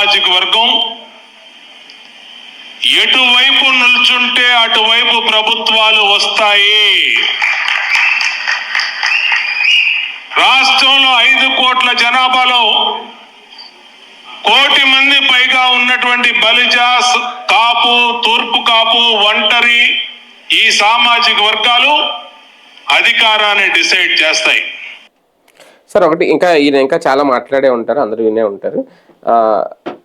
సామాజిక వర్గం ఎటువైపు నిల్చుంటే అటువైపు ప్రభుత్వాలు వస్తాయి. రాష్ట్రంలో 5 కోట్ల జనాభాలో 1 కోటి మంది పైగా ఉన్నటువంటి బలిజ, కాపు, తూర్పు కాపు, ఒంటరి ఈ సామాజిక వర్గాలు అధికారాన్ని డిసైడ్ చేస్తాయి. సార్ ఒకటి ఈయన ఇంకా చాలా మాట్లాడే ఉంటారు, అందరూ వినే ఉంటారు.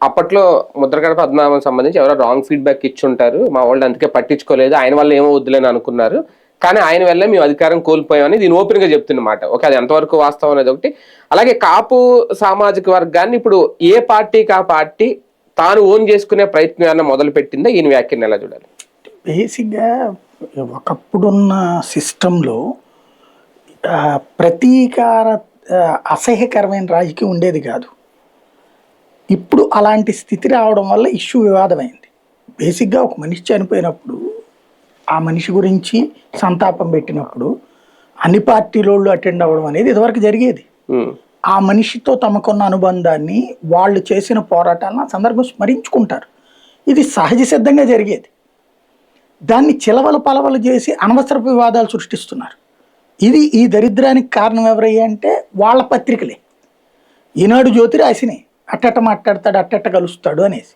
అప్పట్లో ముద్రగడ పద్మనాభం సంబంధించి ఎవరో రాంగ్ ఫీడ్బ్యాక్ ఇచ్చి ఉంటారు, మా వాళ్ళు అందుకే పట్టించుకోలేదు, ఆయన వల్ల ఏమో వద్దులేని అనుకున్నారు, కానీ ఆయన వల్ల మేము అధికారం కోల్పోయామని దీని ఓపెన్ గా చెప్తున్నమాట. ఓకే, అది ఎంతవరకు వాస్తవం అనేది ఒకటి. అలాగే కాపు సామాజిక వర్గాన్ని ఇప్పుడు ఏ పార్టీకి ఆ పార్టీ తాను ఓన్ చేసుకునే ప్రయత్నం మొదలు పెట్టిందా? ఈయన వ్యాఖ్యను ఎలా చూడాలి? బేసిక్గా ఒకప్పుడున్న సిస్టంలో ప్రతీకార అసహ్యకరమైన రాజకీయం ఉండేది కాదు. ఇప్పుడు అలాంటి స్థితి రావడం వల్ల ఇష్యూ వివాదమైంది. బేసిక్గా ఒక మనిషి చనిపోయినప్పుడు ఆ మనిషి గురించి సంతాపం పెట్టినప్పుడు అన్ని పార్టీలోళ్ళు అటెండ్ అవ్వడం అనేది ఇదివరకు జరిగేది. ఆ మనిషితో తమకున్న అనుబంధాన్ని, వాళ్ళు చేసిన పోరాటాలను ఆ సందర్భం స్మరించుకుంటారు. ఇది సహజ సిద్ధంగా జరిగేది. దాన్ని చిలవలు పలవలు చేసి అనవసరపు వివాదాలు సృష్టిస్తున్నారు. ఈ దరిద్రానికి కారణం ఎవరయ్యా అంటే వాళ్ళ పత్రికలే. ఈనాడు జ్యోతి రాసినాయి, అట్టట్ట మాట్లాడతాడు, అట్టట్ట కలుస్తాడు అనేసి.